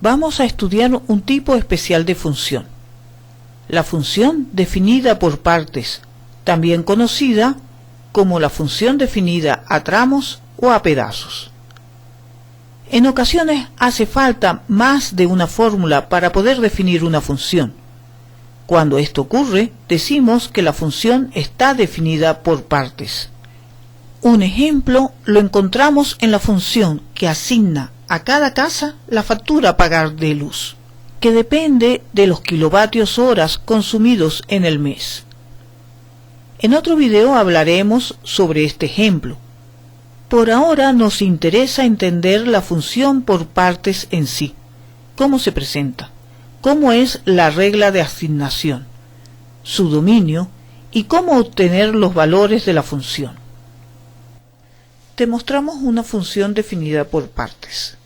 vamos a estudiar un tipo especial de función. La función definida por partes, también conocida como la función definida a tramos o a pedazos. En ocasiones hace falta más de una fórmula para poder definir una función. Cuando esto ocurre, decimos que la función está definida por partes. Un ejemplo lo encontramos en la función que asigna a cada casa la factura a pagar de luz, que depende de los kilovatios horas consumidos en el mes. En otro video hablaremos sobre este ejemplo. Por ahora nos interesa entender la función por partes en sí, cómo se presenta, cómo es la regla de asignación, su dominio y cómo obtener los valores de la función. Demostramos una función definida por partes.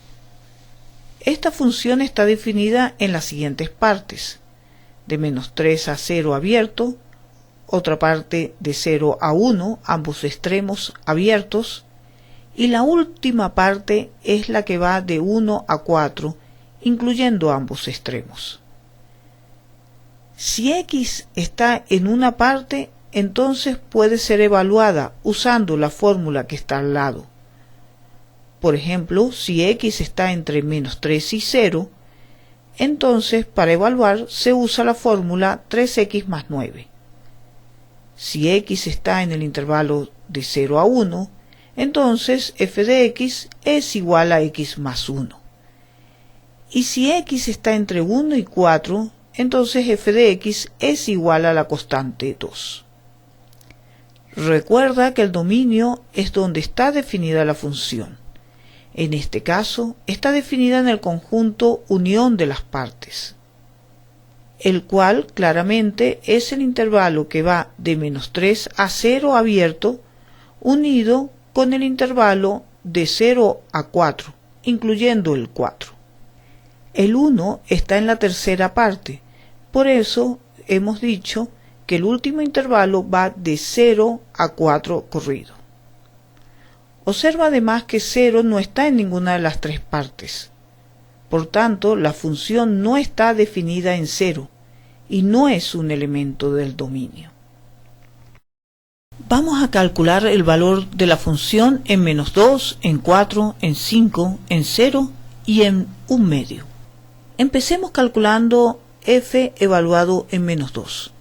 Esta función está definida en las siguientes partes: de -3 a 0 abierto, otra parte de 0 a 1, ambos extremos abiertos, y la última parte es la que va de 1 a 4, incluyendo ambos extremos. Si x está en una parte, entonces puede ser evaluada usando la fórmula que está al lado. Por ejemplo, si x está entre -3 y 0, entonces para evaluar se usa la fórmula 3x más 9. Si x está en el intervalo de 0 a 1, entonces f de x es igual a x más 1. Y si x está entre 1 y 4, entonces f de x es igual a la constante 2. Recuerda que el dominio es donde está definida la función. En este caso, está definida en el conjunto unión de las partes, el cual claramente es el intervalo que va de -3 a 0 abierto, unido con el intervalo de 0 a 4, incluyendo el 4. El 1 está en la tercera parte, por eso hemos dicho que el último intervalo va de 0 a 4 corrido. Observa además que 0 no está en ninguna de las tres partes. Por tanto, la función no está definida en 0 y no es un elemento del dominio. Vamos a calcular el valor de la función en -2, en 4, en 5, en 0 y en 1/2. Empecemos calculando f evaluado en -2.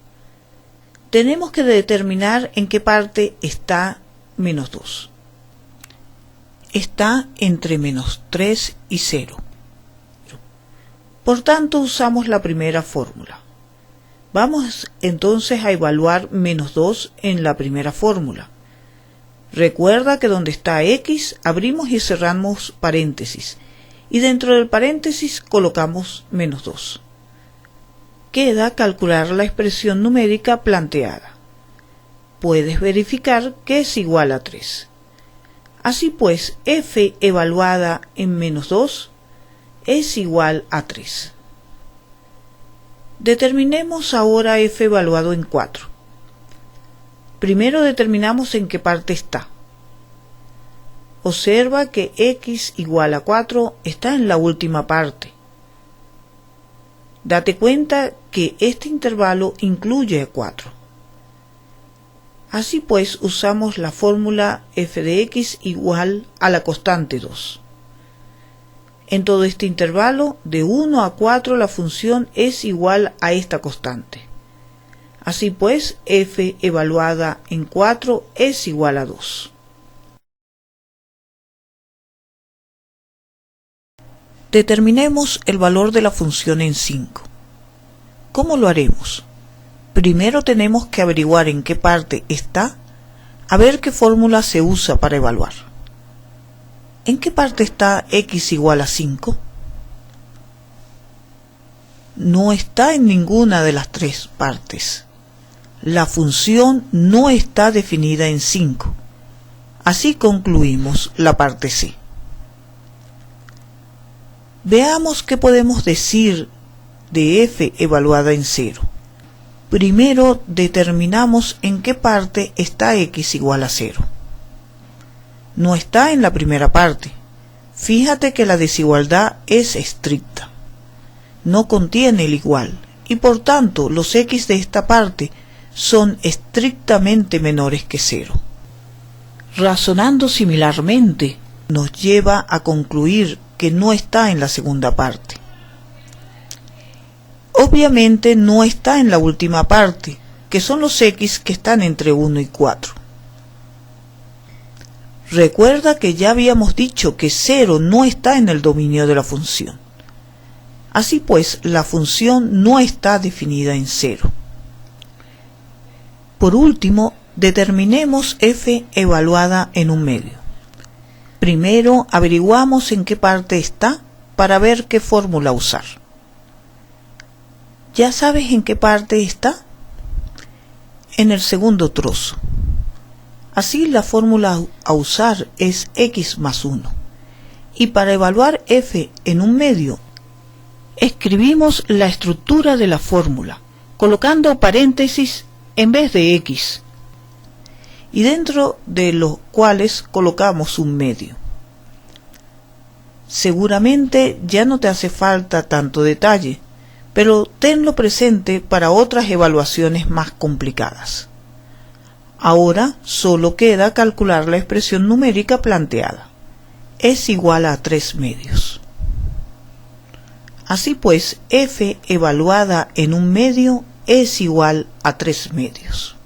Tenemos que determinar en qué parte está -2. Está entre -3 y 0. Por tanto, usamos la primera fórmula. Vamos entonces a evaluar -2 en la primera fórmula. Recuerda que donde está x, abrimos y cerramos paréntesis, y dentro del paréntesis colocamos -2. Queda calcular la expresión numérica planteada. Puedes verificar que es igual a 3. Así pues, f evaluada en -2 es igual a 3. Determinemos ahora f evaluado en 4. Primero determinamos en qué parte está. Observa que x igual a 4 está en la última parte. Date cuenta que este intervalo incluye 4. Así pues, usamos la fórmula f de x igual a la constante 2. En todo este intervalo, de 1 a 4, la función es igual a esta constante. Así pues, f evaluada en 4 es igual a 2. Determinemos el valor de la función en 5. ¿Cómo lo haremos? Primero tenemos que averiguar en qué parte está, a ver qué fórmula se usa para evaluar. ¿En qué parte está x igual a 5? No está en ninguna de las tres partes. La función no está definida en 5. Así concluimos la parte C. Veamos qué podemos decir de f evaluada en 0. Primero determinamos en qué parte está x igual a 0. No está en la primera parte. Fíjate que la desigualdad es estricta. no contiene el igual y por tanto los x de esta parte son estrictamente menores que 0. Razonando similarmente, nos lleva a concluir que no está en la segunda parte. Obviamente no está en la última parte, que son los x que están entre 1 y 4. Recuerda que ya habíamos dicho que 0 no está en el dominio de la función. Así pues, la función no está definida en 0. Por último, determinemos f evaluada en un medio. Primero averiguamos en qué parte está para ver qué fórmula usar. ¿Ya sabes en qué parte está? En el segundo trozo. Así la fórmula a usar es x más 1. Y para evaluar f en un medio, escribimos la estructura de la fórmula, colocando paréntesis en vez de x, y dentro de los cuales colocamos un medio. Seguramente ya no te hace falta tanto detalle, pero tenlo presente para otras evaluaciones más complicadas. Ahora solo queda calcular la expresión numérica planteada. Es igual a 3 medios. Así pues, f evaluada en un medio es igual a 3 medios.